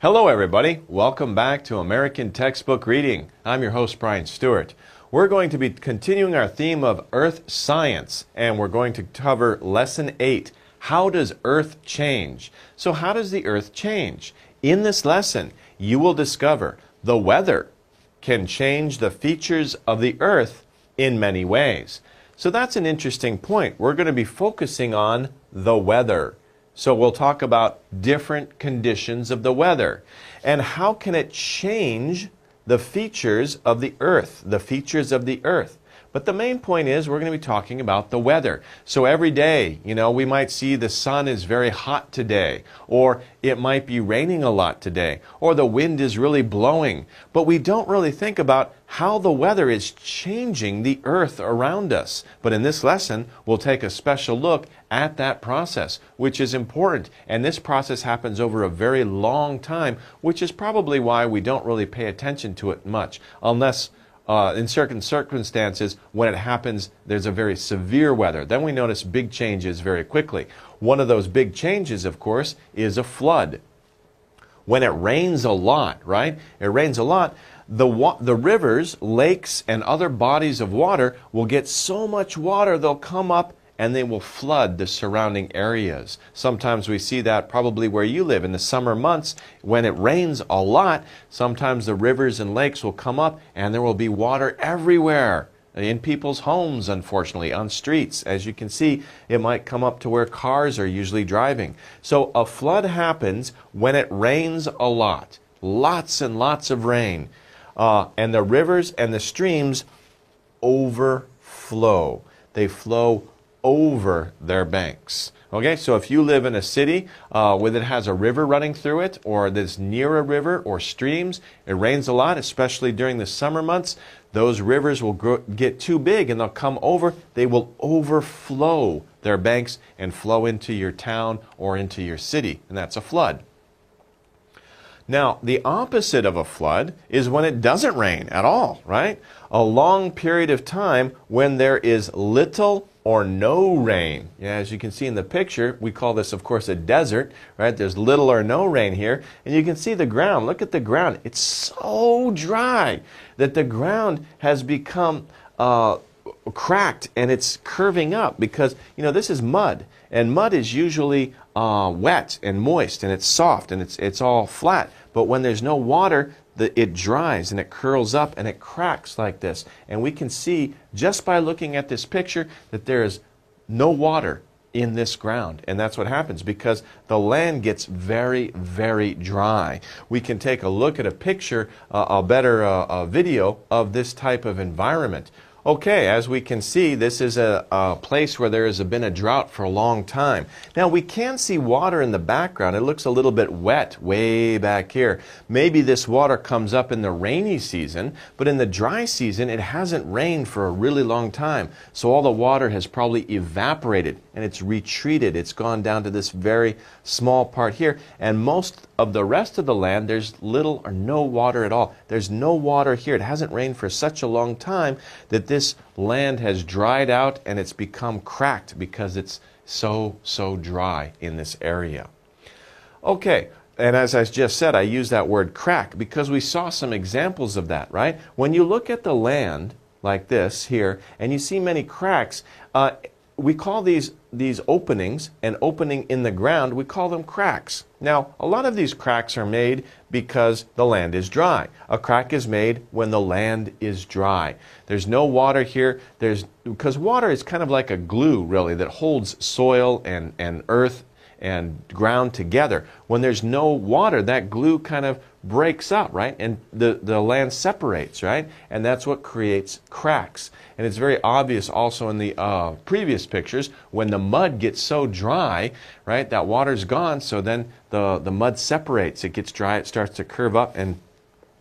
Hello everybody, welcome back to American Textbook Reading. I'm your host Brian Stuart. We're going to be continuing our theme of Earth Science, and we're going to cover Lesson 8, How Does Earth Change? So how does the Earth change? In this lesson, you will discover the weather can change the features of the Earth in many ways. So that's an interesting point. We're going to be focusing on the weather. So we'll talk about different conditions of the weather and how can it change the features of the Earth, But the main point is we're going to be talking about the weather. So every day, we might see the sun is very hot today, or it might be raining a lot today, or the wind is really blowing. But we don't really think about how the weather is changing the Earth around us. But in this lesson, we'll take a special look at that process, which is important. And this process happens over a very long time, which is probably why we don't really pay attention to it much, unless in certain circumstances, when it happens, there's a very severe weather. Then we notice big changes very quickly. One of those big changes, of course, is a flood. When it rains a lot, right? It rains a lot. The rivers, lakes, and other bodies of water will get so much water they'll come up and they will flood the surrounding areas. Sometimes we see that probably where you live in the summer months. When it rains a lot, sometimes the rivers and lakes will come up and there will be water everywhere. In people's homes, unfortunately, on streets. As you can see, it might come up to where cars are usually driving. So a flood happens when it rains a lot. Lots and lots of rain. And the rivers and the streams overflow. They flow over their banks. Okay, so if you live in a city where it has a river running through it, or that's near a river or streams, it rains a lot, especially during the summer months, those rivers will get too big and they'll come over. They will overflow their banks and flow into your town or into your city, and that's a flood. Now, the opposite of a flood is when it doesn't rain at all, right? A long period of time when there is little or no rain. Yeah, as you can see in the picture, we call this, of course, a desert, right? There's little or no rain here. And you can see the ground. Look at the ground. It's so dry that the ground has become cracked and it's curving up because, this is mud. And mud is usually wet and moist and it's soft and it's all flat. But when there's no water, it dries and it curls up and it cracks like this. And we can see just by looking at this picture that there is no water in this ground. And that's what happens because the land gets very, very dry. We can take a look at a picture, a better video of this type of environment. Okay, as we can see, this is a place where there has been a drought for a long time. Now, we can see water in the background. It looks a little bit wet way back here. Maybe this water comes up in the rainy season, but in the dry season, it hasn't rained for a really long time. So all the water has probably evaporated and it's retreated. It's gone down to this very small part here. And most of the rest of the land, there's little or no water at all. There's no water here. It hasn't rained for such a long time that this land has dried out and it's become cracked because it's so dry in this area. Okay, and as I just said, I use that word crack because we saw some examples of that, right? When you look at the land like this here and you see many cracks, we call these openings, an opening in the ground, we call them cracks. Now, a lot of these cracks are made because the land is dry. A crack is made when the land is dry. There's no water here. Because water is kind of like a glue, really, that holds soil and earth and ground together. When there's no water, that glue kind of breaks up, right? And the land separates, right? And that's what creates cracks. And it's very obvious also in the previous pictures when the mud gets so dry, right? That water's gone, so then the mud separates. It gets dry, it starts to curve up, and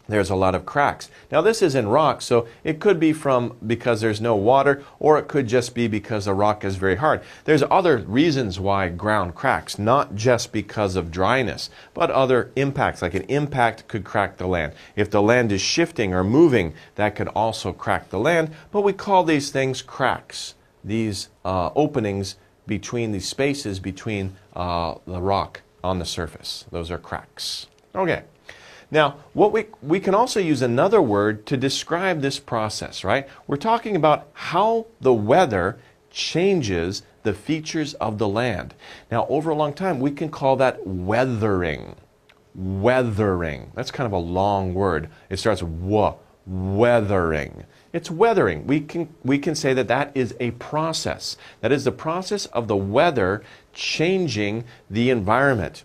there's a lot of cracks. Now this is in rock, so it could be because there's no water, or it could just be because the rock is very hard. There's other reasons why ground cracks, not just because of dryness, but other impacts, like an impact could crack the land. If the land is shifting or moving, that could also crack the land, but we call these things cracks, these openings between these spaces between the rock on the surface. Those are cracks. Okay. Now, we can also use another word to describe this process, right? We're talking about how the weather changes the features of the land. Now, over a long time, we can call that weathering. Weathering. That's kind of a long word. It starts with weathering. It's weathering. We can say that that is a process. That is the process of the weather changing the environment.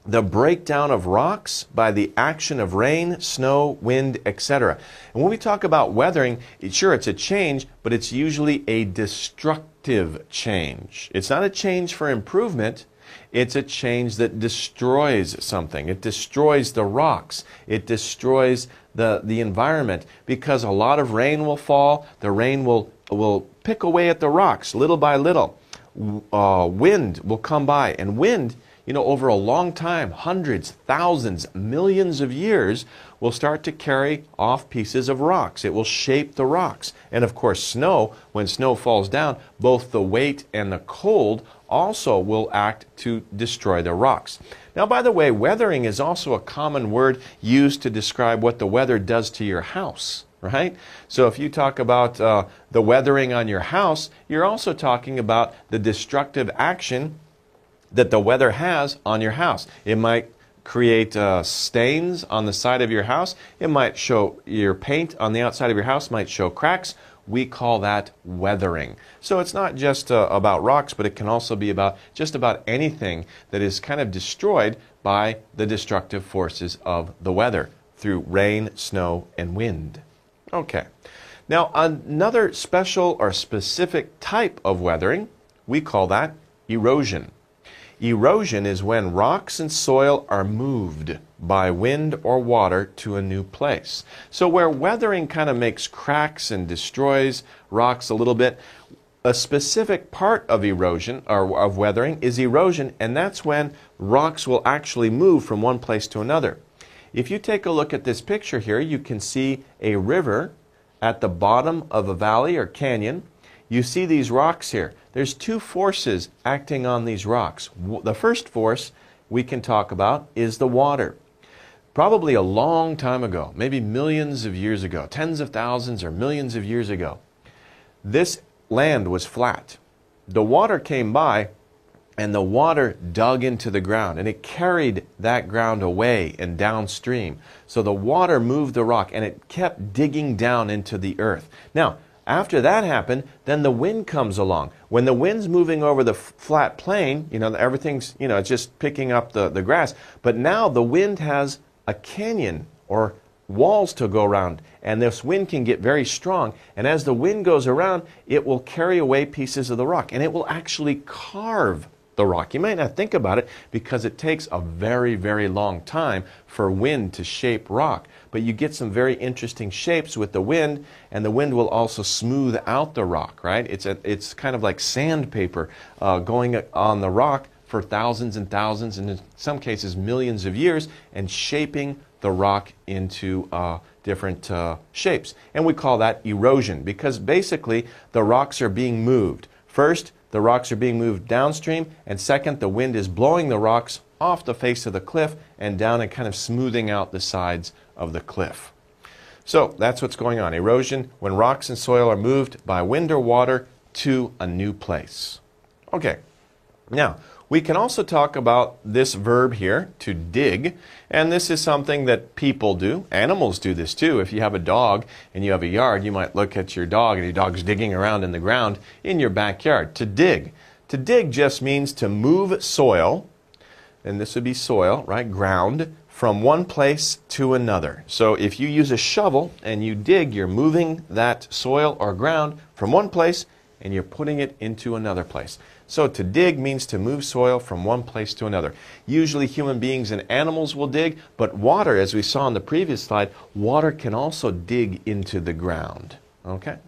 The breakdown of rocks by the action of rain, snow, wind, etc. And when we talk about weathering, sure, it's a change, but it's usually a destructive change. It's not a change for improvement. It's a change that destroys something. It destroys the rocks. It destroys the environment, because a lot of rain will fall. The rain will pick away at the rocks little by little. Wind will come by, and wind, over a long time, hundreds, thousands, millions of years, will start to carry off pieces of rocks. It will shape the rocks. And of course, snow, when snow falls down, both the weight and the cold also will act to destroy the rocks. Now, by the way, weathering is also a common word used to describe what the weather does to your house, right? So if you talk about the weathering on your house, you're also talking about the destructive action that the weather has on your house. It might create stains on the side of your house. It might show your paint on the outside of your house might show cracks. We call that weathering. So it's not just about rocks, but it can also be about just about anything that is kind of destroyed by the destructive forces of the weather through rain, snow, and wind. Okay. Now, another special or specific type of weathering, we call that erosion. Erosion is when rocks and soil are moved by wind or water to a new place. So where weathering kind of makes cracks and destroys rocks a little bit, a specific part of erosion, or of weathering, is erosion, and that's when rocks will actually move from one place to another. If you take a look at this picture here, you can see a river at the bottom of a valley or canyon. You see these rocks here. There's two forces acting on these rocks. The first force we can talk about is the water. Probably a long time ago, maybe millions of years ago, tens of thousands or millions of years ago, this land was flat. The water came by, and the water dug into the ground, and it carried that ground away and downstream. So the water moved the rock, and it kept digging down into the earth. Now, after that happened, then the wind comes along. When the wind's moving over the flat plain, everything's, it's just picking up the grass. But now the wind has a canyon or walls to go around, and this wind can get very strong. And as the wind goes around, it will carry away pieces of the rock, and it will actually carve the rock. You might not think about it because it takes a very, very long time for wind to shape rock. But you get some very interesting shapes with the wind, and the wind will also smooth out the rock, right? It's kind of like sandpaper going on the rock for thousands and thousands, and in some cases millions of years, and shaping the rock into different shapes. And we call that erosion, because basically the rocks are being moved. First, the rocks are being moved downstream, and second, the wind is blowing the rocks off the face of the cliff and down and kind of smoothing out the sides of the cliff. So that's what's going on. Erosion, when rocks and soil are moved by wind or water to a new place. Okay, now we can also talk about this verb here, to dig, and this is something that people do. Animals do this too. If you have a dog and you have a yard, you might look at your dog and your dog's digging around in the ground in your backyard. To dig. To dig just means to move soil, and this would be soil, right, ground, from one place to another. So if you use a shovel and you dig, you're moving that soil or ground from one place and you're putting it into another place. So to dig means to move soil from one place to another. Usually human beings and animals will dig, but water, as we saw in the previous slide, water can also dig into the ground. Okay?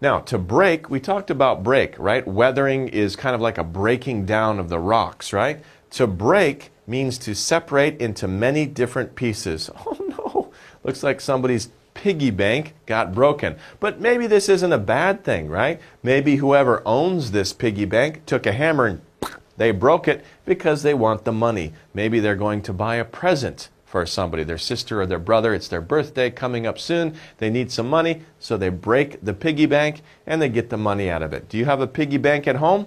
Now, to break, we talked about break, right? Weathering is kind of like a breaking down of the rocks, right? To break means to separate into many different pieces. Oh no, looks like somebody's piggy bank got broken. But maybe this isn't a bad thing, right? Maybe whoever owns this piggy bank took a hammer and they broke it because they want the money. Maybe they're going to buy a present for somebody, their sister or their brother. It's their birthday coming up soon. They need some money, so they break the piggy bank and they get the money out of it. Do you have a piggy bank at home?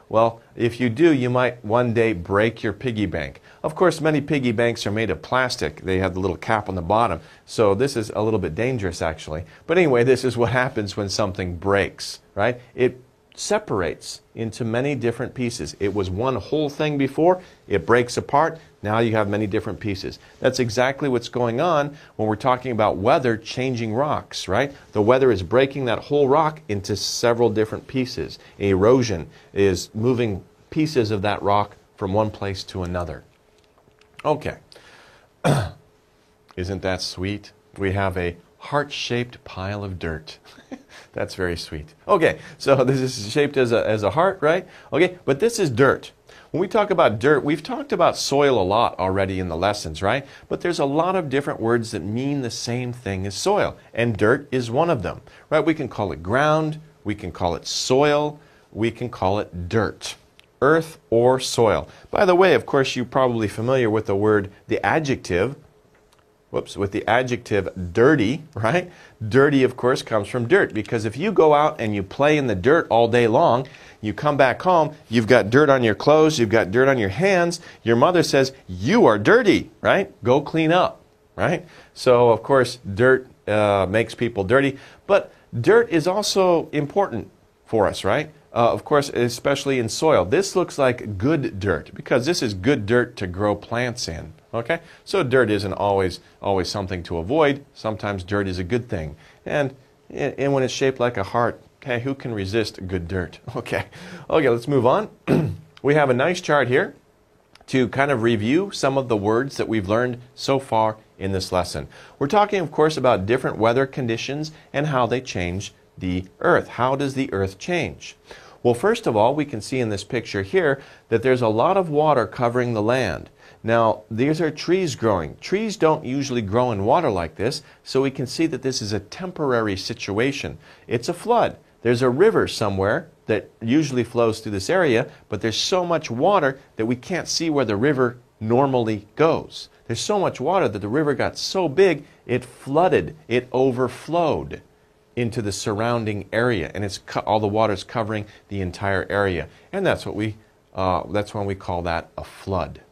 Well, if you do, you might one day break your piggy bank. Of course, many piggy banks are made of plastic. They have the little cap on the bottom, so this is a little bit dangerous actually. But anyway, this is what happens when something breaks, right? It separates into many different pieces. It was one whole thing before, it breaks apart, now you have many different pieces. That's exactly what's going on when we're talking about weather changing rocks, right? The weather is breaking that whole rock into several different pieces. Erosion is moving pieces of that rock from one place to another. Okay. Isn't that sweet? We have a heart-shaped pile of dirt. That's very sweet. Okay, so this is shaped as a heart, right? Okay, but this is dirt. When we talk about dirt, we've talked about soil a lot already in the lessons, right? But there's a lot of different words that mean the same thing as soil, and dirt is one of them, right? We can call it ground, we can call it soil, we can call it dirt, earth or soil. By the way, of course, you're probably familiar with the adjective dirty, right? Dirty, of course, comes from dirt, because if you go out and you play in the dirt all day long, you come back home, you've got dirt on your clothes, you've got dirt on your hands, your mother says, you are dirty, right? Go clean up, right? So, of course, dirt makes people dirty, but dirt is also important for us, right? Of course, especially in soil. This looks like good dirt, because this is good dirt to grow plants in. Okay? So dirt isn't always something to avoid. Sometimes dirt is a good thing. And when it's shaped like a heart, okay, who can resist good dirt? Okay, let's move on. We have a nice chart here to kind of review some of the words that we've learned so far in this lesson. We're talking, of course, about different weather conditions and how they change the earth. How does the earth change? Well, first of all, we can see in this picture here that there's a lot of water covering the land. Now, these are trees growing. Trees don't usually grow in water like this, so we can see that this is a temporary situation. It's a flood. There's a river somewhere that usually flows through this area, but there's so much water that we can't see where the river normally goes. There's so much water that the river got so big, it flooded, it overflowed into the surrounding area, and all the water is covering the entire area. And that's when we call that a flood.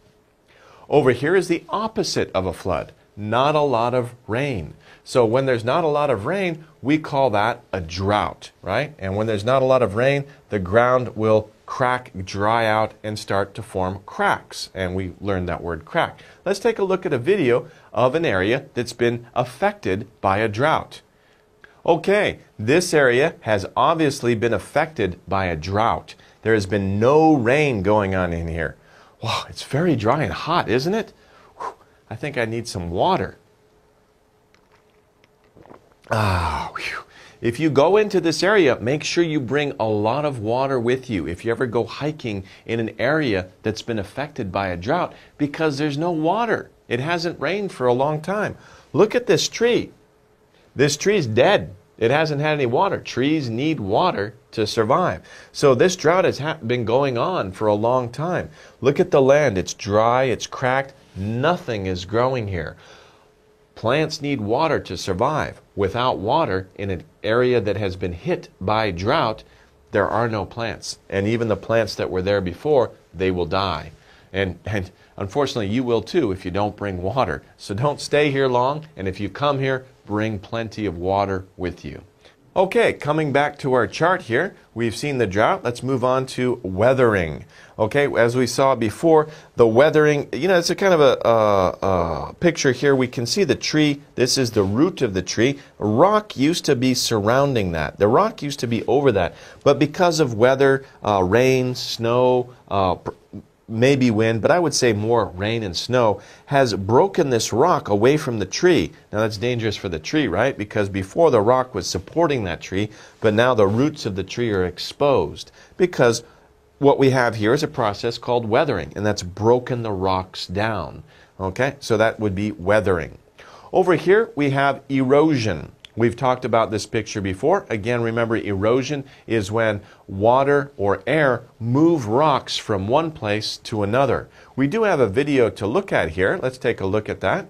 Over here is the opposite of a flood. Not a lot of rain. So when there's not a lot of rain, we call that a drought, right? And when there's not a lot of rain, the ground will crack, dry out, and start to form cracks. And we learned that word crack. Let's take a look at a video of an area that's been affected by a drought. Okay, this area has obviously been affected by a drought. There has been no rain going on in here. Wow, it's very dry and hot, isn't it? Whew, I think I need some water. Whew. If you go into this area, make sure you bring a lot of water with you if you ever go hiking in an area that's been affected by a drought, because there's no water. It hasn't rained for a long time. Look at this tree. This tree's dead. It hasn't had any water. Trees need water to survive. So this drought has been going on for a long time. Look at the land. It's dry, it's cracked. Nothing is growing here. Plants need water to survive. Without water in an area that has been hit by drought, there are no plants. And even the plants that were there before, they will die. And unfortunately, you will too if you don't bring water. So don't stay here long, and if you come here, bring plenty of water with you. Okay, coming back to our chart here, we've seen the drought. Let's move on to weathering. Okay, as we saw before, the weathering, it's a kind of a picture here. We can see the tree. This is the root of the tree. A rock used to be surrounding that. The rock used to be over that. But because of weather, rain, snow, maybe wind, but I would say more rain and snow, has broken this rock away from the tree. Now that's dangerous for the tree, right? Because before the rock was supporting that tree, but now the roots of the tree are exposed. Because what we have here is a process called weathering, and that's broken the rocks down. Okay, so that would be weathering. Over here we have erosion. We've talked about this picture before. Again, remember, erosion is when water or air move rocks from one place to another. We do have a video to look at here. Let's take a look at that.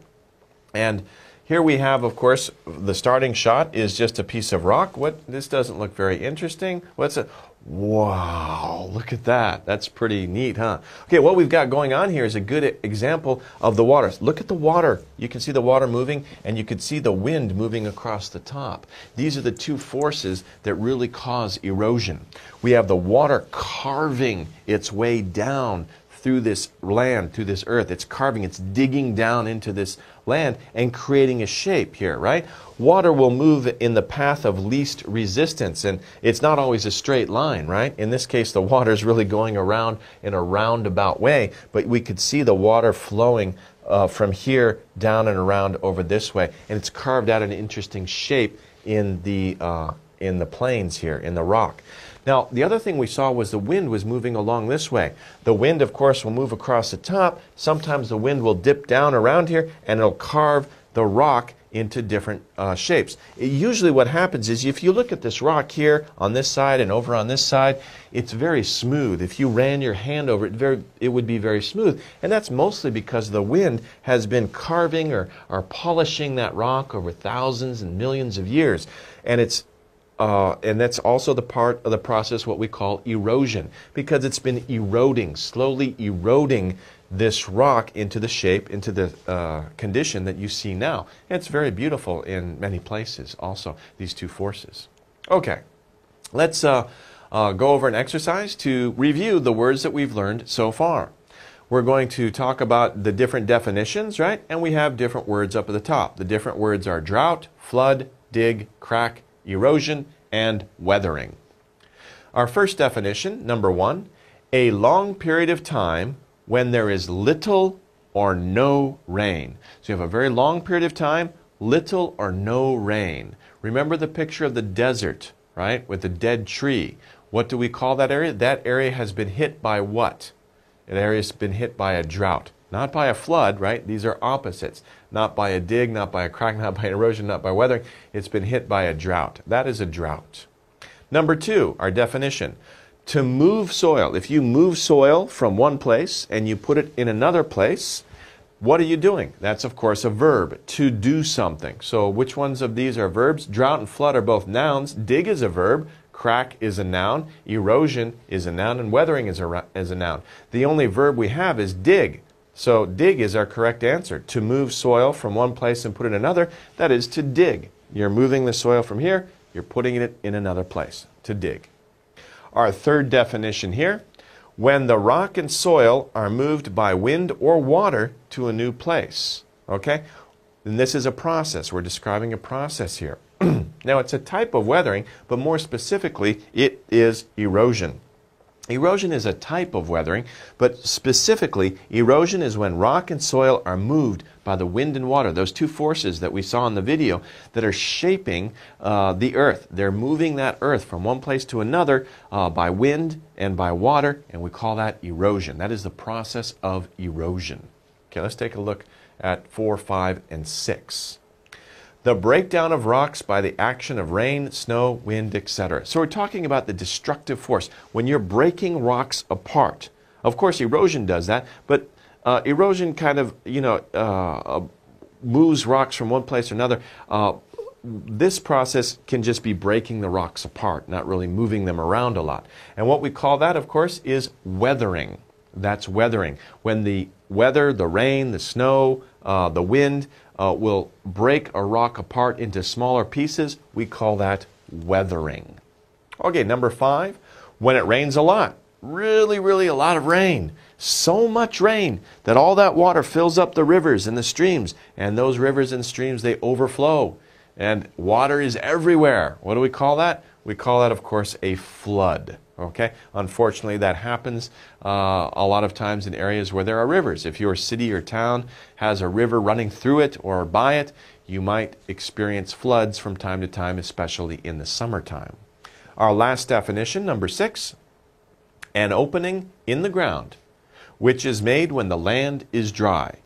And here we have, of course, the starting shot is just a piece of rock. This doesn't look very interesting. What's it? Wow, look at that. That's pretty neat, huh? Okay, what we've got going on here is a good example of the water. Look at the water. You can see the water moving, and you can see the wind moving across the top. These are the two forces that really cause erosion. We have the water carving its way down through this land, through this earth. It's carving, it's digging down into this land and creating a shape here, right? Water will move in the path of least resistance, and it's not always a straight line, right? In this case, the water is really going around in a roundabout way, but we could see the water flowing from here down and around over this way, and it's carved out an interesting shape in the plains here, in the rock. Now, the other thing we saw was the wind was moving along this way. The wind, of course, will move across the top. Sometimes the wind will dip down around here, and it'll carve the rock into different shapes. Usually what happens is if you look at this rock here on this side and over on this side, it's very smooth. If you ran your hand over it, it would be very smooth. And that's mostly because the wind has been carving or polishing that rock over thousands and millions of years. And that's also the part of the process what we call erosion, because it's been eroding, slowly eroding this rock into the shape, into the condition that you see now. And it's very beautiful in many places also, these two forces. Okay, let's go over an exercise to review the words that we've learned so far. We're going to talk about the different definitions, right? And we have different words up at the top. The different words are drought, flood, dig, crack, erosion, and weathering. Our first definition, number one, a long period of time when there is little or no rain. So you have a very long period of time, little or no rain. Remember the picture of the desert, right, with the dead tree. What do we call that area? That area has been hit by what? That area has been hit by a drought. Not by a flood, right? These are opposites. Not by a dig, not by a crack, not by an erosion, not by weathering. It's been hit by a drought. That is a drought. Number two, our definition. To move soil. If you move soil from one place and you put it in another place, what are you doing? That's, of course, a verb. To do something. So which ones of these are verbs? Drought and flood are both nouns. Dig is a verb. Crack is a noun. Erosion is a noun. And weathering is a noun. The only verb we have is dig. So dig is our correct answer. To move soil from one place and put it in another, that is to dig. You're moving the soil from here, you're putting it in another place, to dig. Our third definition here, when the rock and soil are moved by wind or water to a new place. Okay? And this is a process. We're describing a process here. Now, it's a type of weathering, but more specifically, it is erosion. Erosion is a type of weathering, but specifically, erosion is when rock and soil are moved by the wind and water, those two forces that we saw in the video that are shaping the earth. They're moving that earth from one place to another by wind and by water, and we call that erosion. That is the process of erosion. Okay, let's take a look at 4, 5, and 6. The breakdown of rocks by the action of rain, snow, wind, etc. So we're talking about the destructive force. When you're breaking rocks apart, of course erosion does that, but erosion kind of, moves rocks from one place to another. This process can just be breaking the rocks apart, not really moving them around a lot. And what we call that, of course, is weathering. That's weathering. When the weather, the rain, the snow, the wind will break a rock apart into smaller pieces, we call that weathering. Okay, number 5, when it rains a lot. Really, really a lot of rain. So much rain that all that water fills up the rivers and the streams, and those rivers and streams, they overflow. And water is everywhere. What do we call that? We call that, of course, a flood. Okay? Unfortunately, that happens a lot of times in areas where there are rivers. If your city or town has a river running through it or by it, you might experience floods from time to time, especially in the summertime. Our last definition, number 6, an opening in the ground, which is made when the land is dry.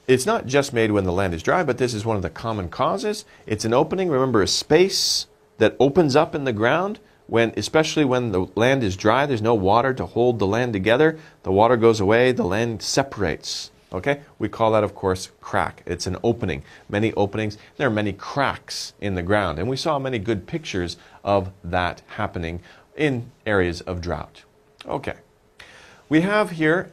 It's not just made when the land is dry, but this is one of the common causes. It's an opening, remember, a space that opens up in the ground, especially when the land is dry. There's no water to hold the land together. The water goes away, the land separates. Okay, we call that, of course, crack. It's an opening. Many openings. There are many cracks in the ground. And we saw many good pictures of that happening in areas of drought. Okay. We have here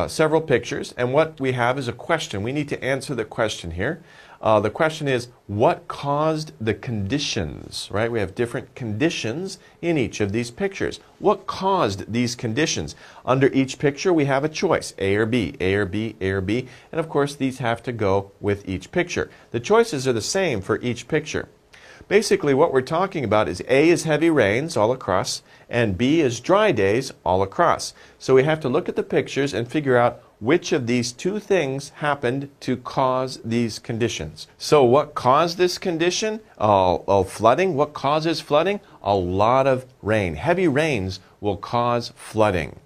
several pictures, and what we have is a question. We need to answer the question here. The question is, what caused the conditions, right? We have different conditions in each of these pictures. What caused these conditions? Under each picture, we have a choice, A or B, A or B, A or B, and of course, these have to go with each picture. The choices are the same for each picture. Basically, what we're talking about is A is heavy rains all across, and B is dry days all across. So we have to look at the pictures and figure out which of these two things happened to cause these conditions. So what caused this condition? Flooding. What causes flooding? A lot of rain. Heavy rains will cause flooding.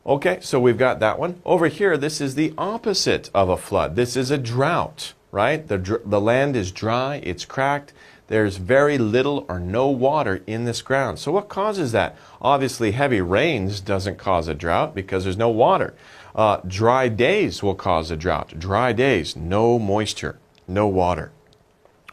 Okay, so we've got that one. Over here, this is the opposite of a flood. This is a drought, right? The land is dry, it's cracked. There's very little or no water in this ground. So what causes that? Obviously, heavy rains doesn't cause a drought because there's no water. Dry days will cause a drought. Dry days, no moisture, no water.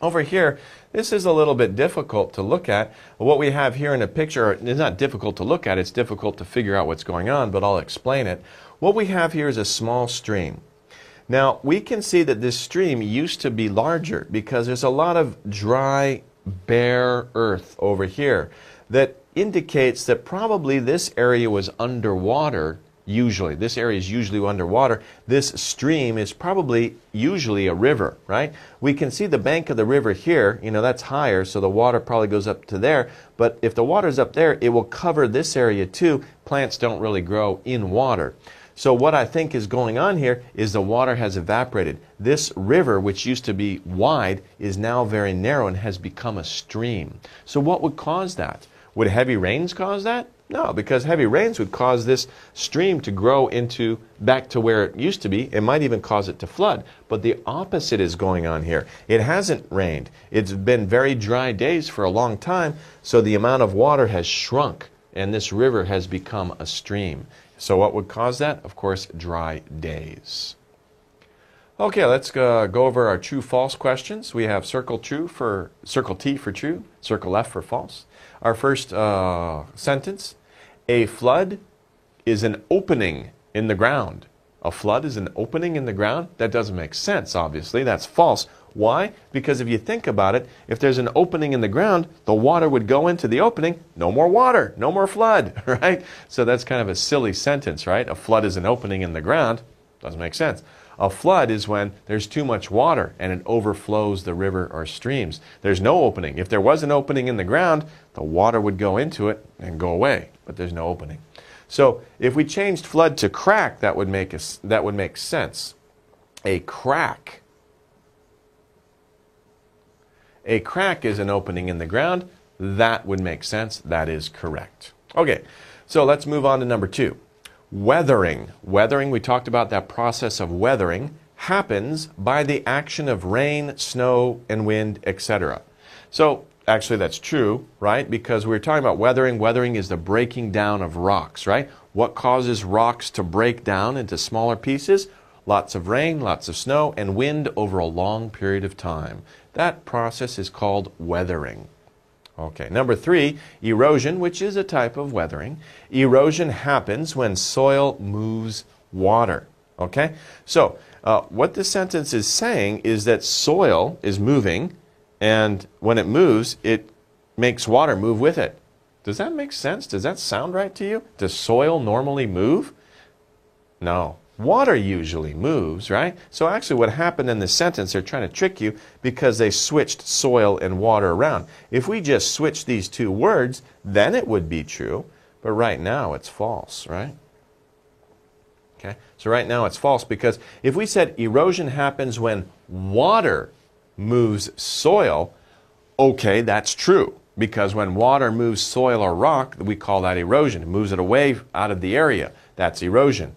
Over here, this is a little bit difficult to look at. What we have here in a picture is not difficult to look at. It's difficult to figure out what's going on, but I'll explain it. What we have here is a small stream. Now, we can see that this stream used to be larger because there's a lot of dry, bare earth over here that indicates that probably this area was underwater usually. This area is usually underwater. This stream is probably usually a river, right? We can see the bank of the river here. You know, that's higher, so the water probably goes up to there. But if the water's up there, it will cover this area too. Plants don't really grow in water. So what I think is going on here is the water has evaporated. This river, which used to be wide, is now very narrow and has become a stream. So what would cause that? Would heavy rains cause that? No, because heavy rains would cause this stream to grow back to where it used to be. It might even cause it to flood. But the opposite is going on here. It hasn't rained. It's been very dry days for a long time, so the amount of water has shrunk, and this river has become a stream. So what would cause that? Of course, dry days. Okay, let's go over our true-false questions. We have circle T for true, circle F for false. Our first sentence, a flood is an opening in the ground. A flood is an opening in the ground? That doesn't make sense, obviously. That's false. Why? Because if you think about it, if there's an opening in the ground, the water would go into the opening, no more water, no more flood, right? So that's kind of a silly sentence, right? A flood is an opening in the ground. Doesn't make sense. A flood is when there's too much water and it overflows the river or streams. There's no opening. If there was an opening in the ground, the water would go into it and go away, but there's no opening. So if we changed flood to crack, that would make sense. A crack. A crack is an opening in the ground. That would make sense. That is correct. Okay, so let's move on to number 2. Weathering. Weathering, we talked about that process of weathering, happens by the action of rain, snow, and wind, etc. So actually that's true, right? Because we're talking about weathering. Weathering is the breaking down of rocks, right? What causes rocks to break down into smaller pieces? Lots of rain, lots of snow, and wind over a long period of time. That process is called weathering. Okay, number 3, erosion, which is a type of weathering. Erosion happens when soil moves water. Okay, so what this sentence is saying is that soil is moving, and when it moves, it makes water move with it. Does that make sense? Does that sound right to you? Does soil normally move? No. Water usually moves, right? So actually what happened in this sentence, they're trying to trick you because they switched soil and water around. If we just switch these two words, then it would be true. But right now it's false, right? Okay, so right now it's false because if we said erosion happens when water moves soil, okay, that's true. Because when water moves soil or rock, we call that erosion. It moves it away out of the area. That's erosion.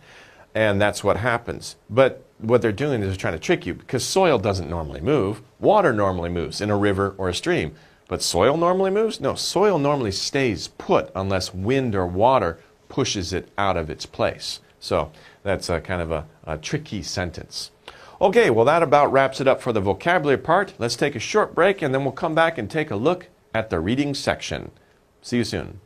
And that's what happens. But what they're doing is they're trying to trick you because soil doesn't normally move. Water normally moves in a river or a stream. But soil normally moves? No, soil normally stays put unless wind or water pushes it out of its place. So that's a kind of a tricky sentence. Okay, well that about wraps it up for the vocabulary part. Let's take a short break and then we'll come back and take a look at the reading section. See you soon.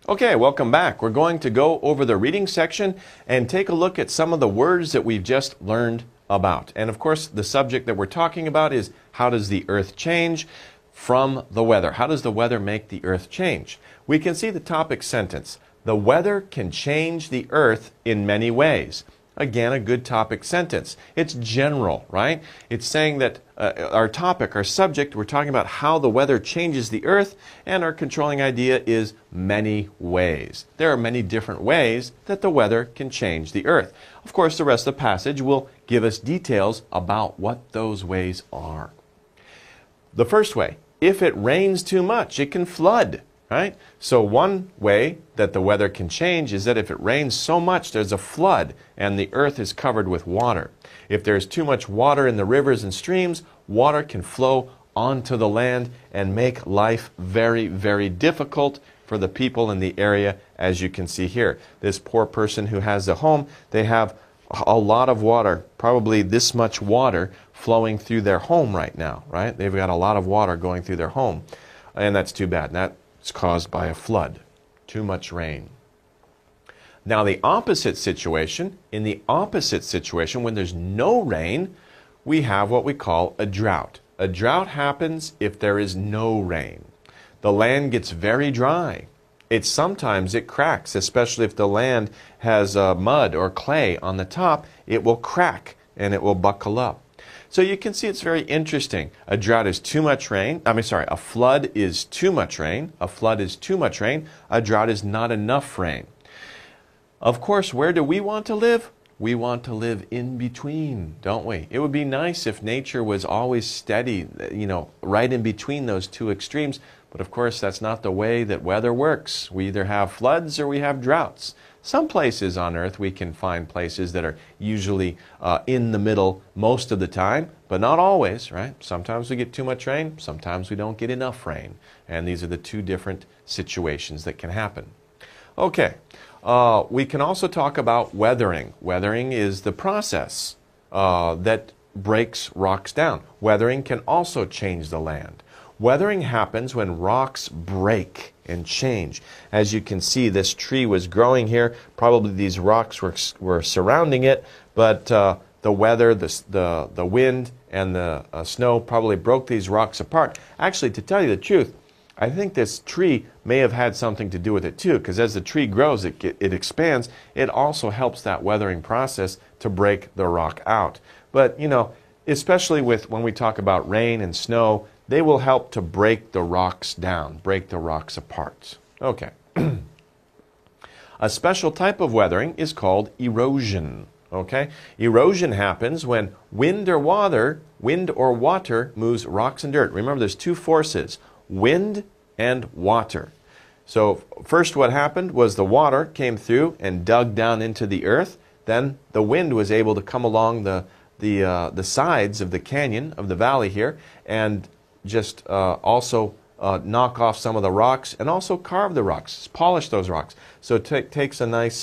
Okay, welcome back. We're going to go over the reading section and take a look at some of the words that we've just learned about. And of course, the subject that we're talking about is how does the earth change from the weather? How does the weather make the earth change? We can see the topic sentence. The weather can change the earth in many ways. Again, a good topic sentence. It's general, right? It's saying that our topic, our subject, we're talking about how the weather changes the earth, and our controlling idea is many ways. There are many different ways that the weather can change the earth. Of course, the rest of the passage will give us details about what those ways are. The first way, if it rains too much, it can flood. Right? So one way that the weather can change is that if it rains so much, there's a flood and the earth is covered with water. If there's too much water in the rivers and streams, water can flow onto the land and make life very, very difficult for the people in the area, as you can see here. This poor person who has a home, they have a lot of water, probably this much water flowing through their home right now, right? They've got a lot of water going through their home, and that's too bad. It's caused by a flood, too much rain. Now the opposite situation, in the opposite situation, when there's no rain, we have what we call a drought. A drought happens if there is no rain. The land gets very dry. Sometimes it cracks, especially if the land has mud or clay on the top, it will crack and it will buckle up. So you can see it's very interesting. A drought is too much rain. A flood is too much rain. A flood is too much rain. A drought is not enough rain. Of course, where do we want to live? We want to live in between, don't we? It would be nice if nature was always steady, right in between those two extremes. But of course, that's not the way that weather works. We either have floods or we have droughts. Some places on Earth we can find places that are usually in the middle most of the time, but not always, right? Sometimes we get too much rain, sometimes we don't get enough rain. And these are the two different situations that can happen. Okay, we can also talk about weathering. Weathering is the process that breaks rocks down. Weathering can also change the land. Weathering happens when rocks break and change. As you can see, this tree was growing here. Probably these rocks were surrounding it, but the weather, the wind, and the snow probably broke these rocks apart. Actually, to tell you the truth, I think this tree may have had something to do with it too, because as the tree grows, it expands. It also helps that weathering process to break the rock out. But, especially when we talk about rain and snow, they will help to break the rocks down, break the rocks apart. Okay. A special type of weathering is called erosion. Okay? Erosion happens when wind or water moves rocks and dirt. Remember, there's two forces, wind and water. So first what happened was the water came through and dug down into the earth. Then the wind was able to come along the sides of the canyon, of the valley here, and just also knock off some of the rocks and also carve the rocks, polish those rocks. So it takes a nice,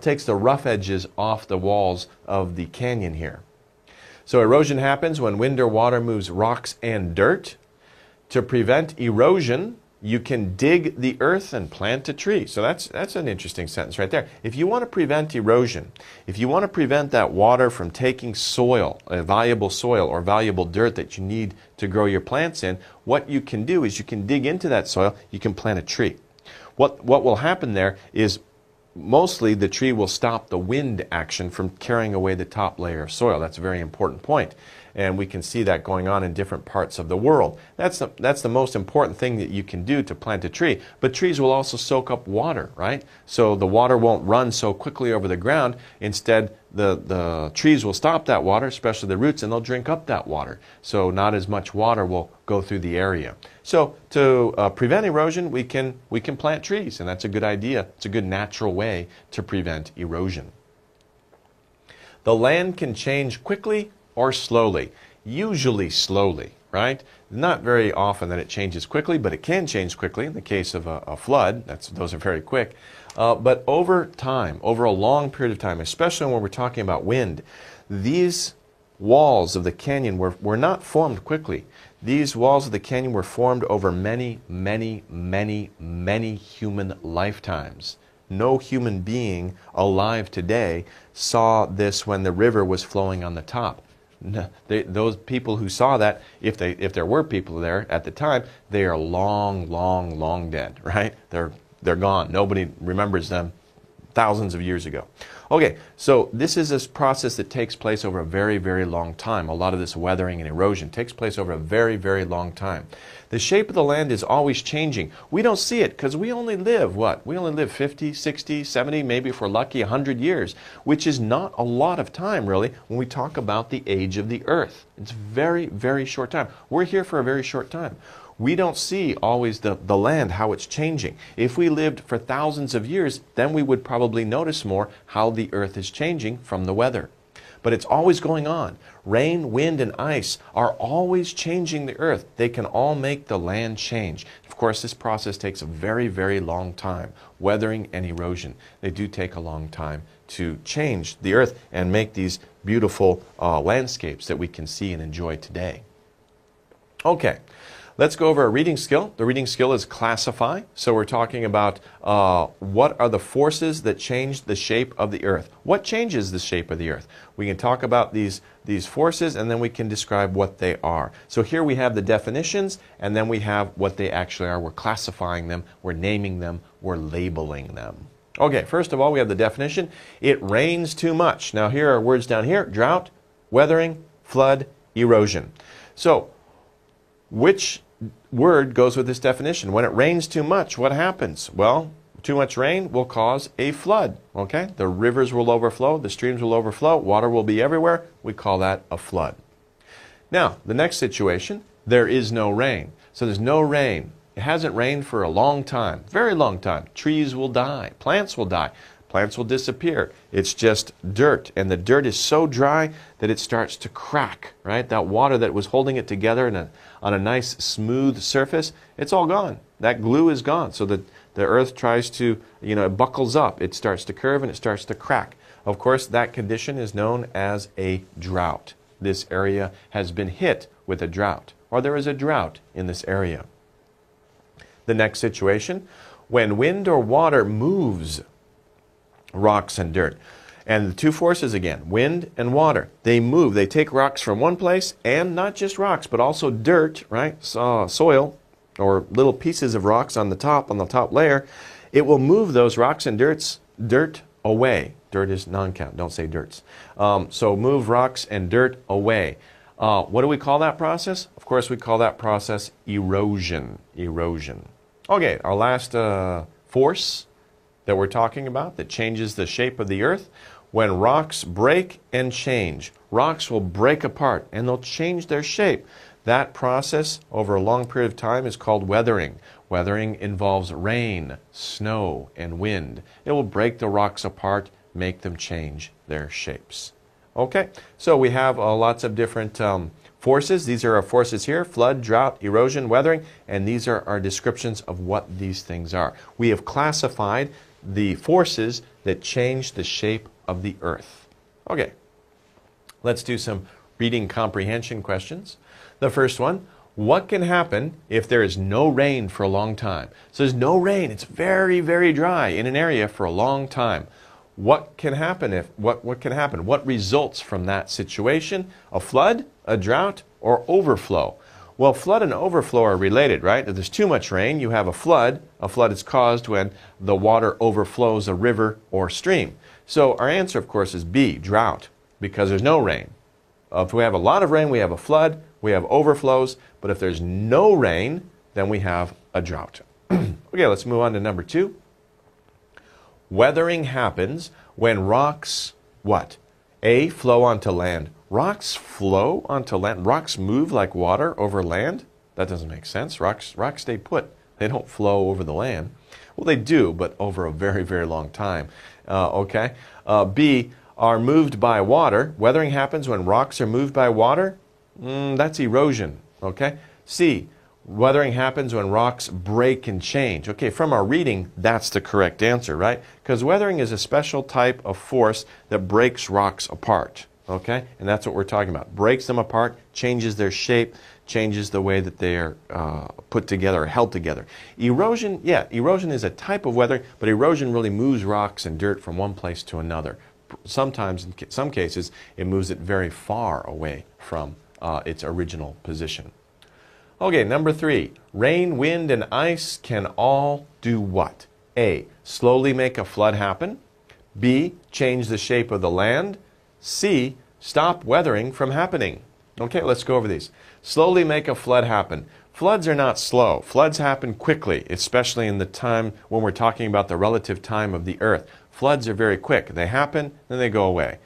takes the rough edges off the walls of the canyon here. So erosion happens when wind or water moves rocks and dirt. To prevent erosion, you can dig the earth and plant a tree. So that's an interesting sentence right there. If you want to prevent erosion, if you want to prevent that water from taking soil, valuable soil or valuable dirt that you need to grow your plants in, what you can do is you can dig into that soil, you can plant a tree. What will happen there is mostly the tree will stop the wind action from carrying away the top layer of soil. That's a very important point. And we can see that going on in different parts of the world. That's the most important thing that you can do to plant a tree. But trees will also soak up water, right? So the water won't run so quickly over the ground. Instead, the trees will stop that water, especially the roots, and they'll drink up that water. So not as much water will go through the area. So to prevent erosion, we can plant trees, and that's a good idea. It's a good natural way to prevent erosion. The land can change quickly or slowly, usually slowly. right? Not very often that it changes quickly, but it can change quickly in the case of a flood. Those are very quick. But over time, over a long period of time, especially when we're talking about wind, these walls of the canyon were not formed quickly. These walls of the canyon were formed over many, many, many, many human lifetimes. No human being alive today saw this when the river was flowing on the top. No, those people who saw that, if there were people there at the time, they are long, long, long dead, right? They're gone. Nobody remembers them thousands of years ago. Okay, so this is a process that takes place over a very, very long time. A lot of this weathering and erosion takes place over a very, very long time. The shape of the land is always changing. We don't see it because we only live, what? We only live 50, 60, 70, maybe if we're lucky, 100 years, which is not a lot of time, really, when we talk about the age of the earth. It's very, very short time. We're here for a very short time. We don't see always the land, how it's changing. If we lived for thousands of years, then we would probably notice more how the earth is changing from the weather. But it's always going on. Rain, wind, and ice are always changing the earth. They can all make the land change. Of course, this process takes a very, very long time. Weathering and erosion, they do take a long time to change the earth and make these beautiful landscapes that we can see and enjoy today. Okay. Let's go over a reading skill. The reading skill is classify. So we're talking about what are the forces that change the shape of the earth. What changes the shape of the earth? We can talk about these forces and then we can describe what they are. So here we have the definitions and then we have what they actually are. We're classifying them, we're naming them, we're labeling them. Okay, first of all we have the definition. It rains too much. Now here are words down here: drought, weathering, flood, erosion. So which word goes with this definition? When it rains too much, what happens? Well, too much rain will cause a flood. Okay? The rivers will overflow, the streams will overflow, water will be everywhere. We call that a flood. Now, the next situation, there is no rain. So there's no rain. It hasn't rained for a long time, very long time. Trees will die, plants will die. Plants will disappear. It's just dirt, and the dirt is so dry that it starts to crack, right? That water that was holding it together on a nice smooth surface, it's all gone. That glue is gone. So the earth tries to, it buckles up. It starts to curve and it starts to crack. Of course, that condition is known as a drought. This area has been hit with a drought, or there is a drought in this area. The next situation, when wind or water moves rocks and dirt. And the two forces again, wind and water, they move. They take rocks from one place, and not just rocks, but also dirt, right? Soil, or little pieces of rocks on the top layer. It will move those rocks and dirt away. Dirt is non-count, don't say dirts. So move rocks and dirt away. What do we call that process? Of course, we call that process erosion. Erosion. Okay, our last force that we're talking about that changes the shape of the earth. When rocks break and change, rocks will break apart and they'll change their shape. That process over a long period of time is called weathering. Weathering involves rain, snow, and wind. It will break the rocks apart, make them change their shapes. Okay, so we have lots of different forces. These are our forces here: flood, drought, erosion, weathering, and these are our descriptions of what these things are. We have classified the forces that change the shape of the earth. Okay, let's do some reading comprehension questions. The first one, what can happen if there is no rain for a long time? So there's no rain, it's very, very dry in an area for a long time. What can happen what can happen? What results from that situation? A flood, a drought, or overflow? Well, flood and overflow are related, right? If there's too much rain, you have a flood. A flood is caused when the water overflows a river or stream. So our answer, of course, is B, drought, because there's no rain. If we have a lot of rain, we have a flood, we have overflows, but if there's no rain, then we have a drought. Okay, let's move on to number 2. Weathering happens when rocks, what? A, flow onto land. Rocks flow onto land. Rocks move like water over land? That doesn't make sense. Rocks stay put. They don't flow over the land. Well, they do, but over a very, very long time. Okay. B, are moved by water. Weathering happens when rocks are moved by water. That's erosion. Okay? C, weathering happens when rocks break and change. Okay, from our reading, that's the correct answer, right? Because weathering is a special type of force that breaks rocks apart. Okay? And that's what we're talking about. Breaks them apart, changes their shape, changes the way that they are put together or held together. Erosion, yeah, erosion is a type of weathering, but erosion really moves rocks and dirt from one place to another. Sometimes, in some cases, it moves it very far away from its original position. Okay, number 3. Rain, wind, and ice can all do what? A, slowly make a flood happen. B, change the shape of the land. C, stop weathering from happening. Okay, let's go over these. Slowly make a flood happen. Floods are not slow. Floods happen quickly, especially in the time when we're talking about the relative time of the earth. Floods are very quick. They happen, then they go away.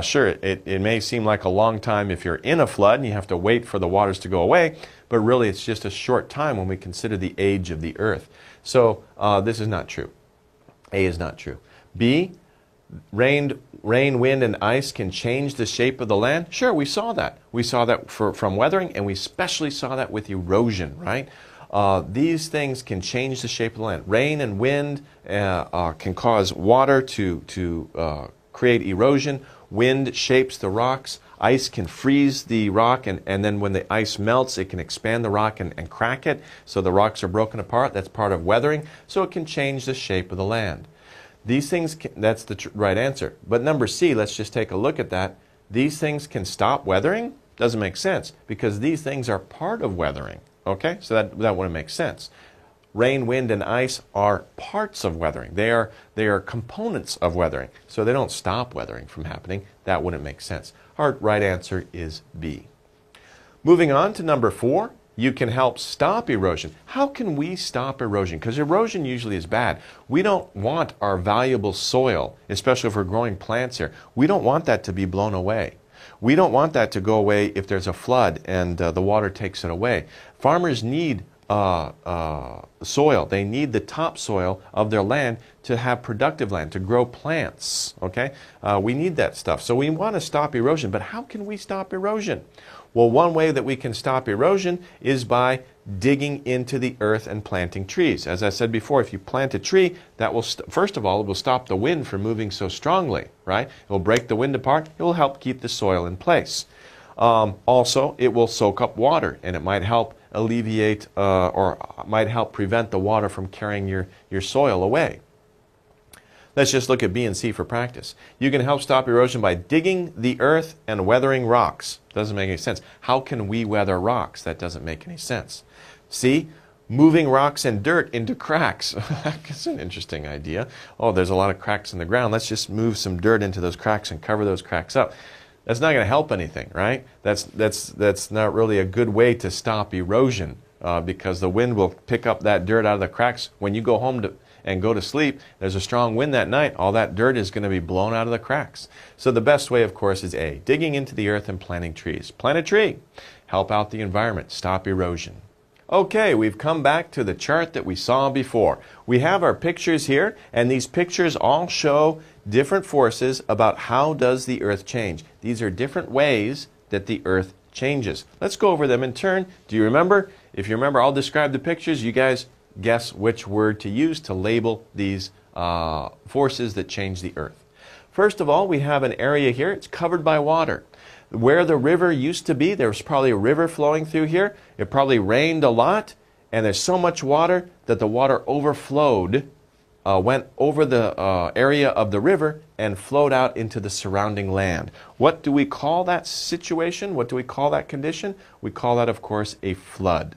Sure, it may seem like a long time if you're in a flood and you have to wait for the waters to go away, but really it's just a short time when we consider the age of the earth. So this is not true. A is not true. B, rain, wind, and ice can change the shape of the land? Sure, we saw that. We saw that from weathering, and we especially saw that with erosion, right? These things can change the shape of the land. Rain and wind can cause water to create erosion. Wind shapes the rocks. Ice can freeze the rock, and then when the ice melts, it can expand the rock and crack it, so the rocks are broken apart. That's part of weathering, so it can change the shape of the land. These things, that's the right answer. But number C, let's just take a look at that. These things can stop weathering? Doesn't make sense, because these things are part of weathering. Okay, so that wouldn't make sense. Rain, wind, and ice are parts of weathering. They are components of weathering. So they don't stop weathering from happening. That wouldn't make sense. Our right answer is B. Moving on to number 4. You can help stop erosion. How can we stop erosion? Because erosion usually is bad. We don't want our valuable soil, especially if we're growing plants here, we don't want that to be blown away. We don't want that to go away if there's a flood and the water takes it away. Farmers need soil. They need the topsoil of their land to have productive land, to grow plants. Okay? We need that stuff. So we want to stop erosion. But how can we stop erosion? Well, one way that we can stop erosion is by digging into the earth and planting trees. As I said before, if you plant a tree, that will, first of all, it will stop the wind from moving so strongly, right? It will break the wind apart. It will help keep the soil in place. Also, it will soak up water, and it might help alleviate or might help prevent the water from carrying your soil away. Let's just look at B and C for practice. You can help stop erosion by digging the earth and weathering rocks. Doesn't make any sense. How can we weather rocks? That doesn't make any sense. C, moving rocks and dirt into cracks. That's an interesting idea. Oh, there's a lot of cracks in the ground. Let's just move some dirt into those cracks and cover those cracks up. That's not going to help anything, right? That's not really a good way to stop erosion because the wind will pick up that dirt out of the cracks. When you go home and go to sleep, there's a strong wind that night, all that dirt is going to be blown out of the cracks. So the best way, of course, is A, digging into the earth and planting trees. Plant a tree. Help out the environment. Stop erosion. Okay, we've come back to the chart that we saw before. We have our pictures here, and these pictures all show different forces about how does the earth change. These are different ways that the earth changes. Let's go over them in turn. Do you remember? If you remember, I'll describe the pictures. You guys guess which word to use to label these forces that change the earth. First of all, we have an area here. It's covered by water. Where the river used to be, there was probably a river flowing through here. It probably rained a lot, and there's so much water that the water overflowed, went over the area of the river and flowed out into the surrounding land. What do we call that situation? What do we call that condition? We call that, of course, a flood.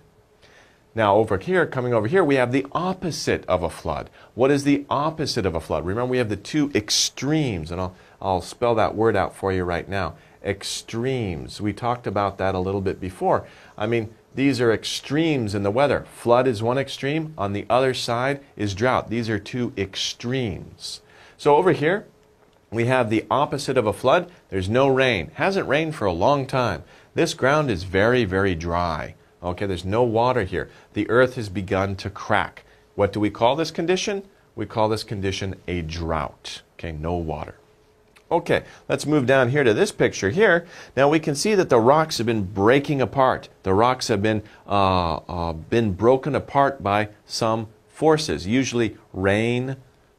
Now over here, coming over here, we have the opposite of a flood. What is the opposite of a flood? Remember, we have the two extremes, and I'll spell that word out for you right now. Extremes. We talked about that a little bit before. I mean, these are extremes in the weather. Flood is one extreme. On the other side is drought. These are two extremes. So over here, we have the opposite of a flood. There's no rain. Hasn't rained for a long time. This ground is very, very dry. Okay, there's no water here. The earth has begun to crack. What do we call this condition? We call this condition a drought. Okay, no water. Okay, let's move down here to this picture here. Now we can see that the rocks have been breaking apart. The rocks have been broken apart by some forces. Usually rain,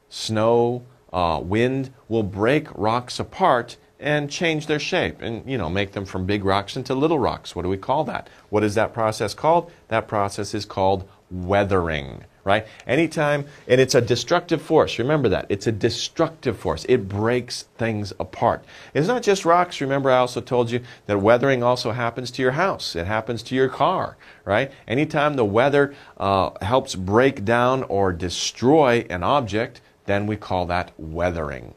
snow, wind will break rocks apart and change their shape and, make them from big rocks into little rocks. What do we call that? What is that process called? That process is called weathering, right? Anytime, and it's a destructive force. Remember that. It's a destructive force. It breaks things apart. It's not just rocks. Remember, I also told you that weathering also happens to your house. It happens to your car, right? Anytime the weather helps break down or destroy an object, then we call that weathering.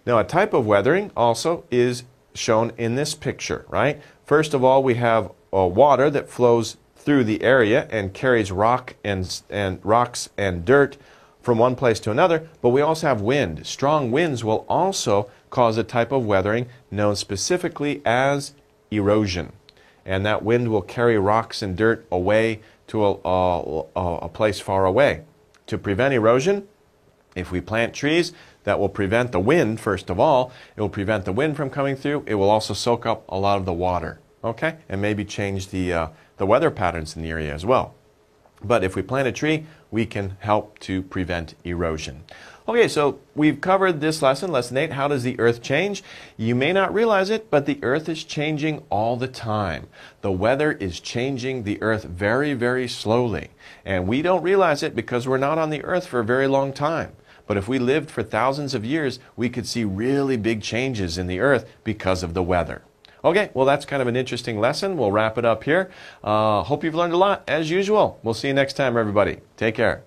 Now, a type of weathering also is shown in this picture, right? First of all, we have water that flows through the area and carries rocks and dirt from one place to another, but we also have wind. Strong winds will also cause a type of weathering known specifically as erosion. And that wind will carry rocks and dirt away to a place far away. To prevent erosion, if we plant trees, that will prevent the wind, first of all. It will prevent the wind from coming through. It will also soak up a lot of the water, okay? And maybe change the weather patterns in the area as well. But if we plant a tree, we can help to prevent erosion. Okay, so we've covered this lesson, lesson 8. How does the earth change? You may not realize it, but the earth is changing all the time. The weather is changing the earth very, very slowly. And we don't realize it because we're not on the earth for a very long time. But if we lived for thousands of years, we could see really big changes in the earth because of the weather. Okay, well, that's kind of an interesting lesson. We'll wrap it up here. Hope you've learned a lot, as usual. We'll see you next time, everybody. Take care.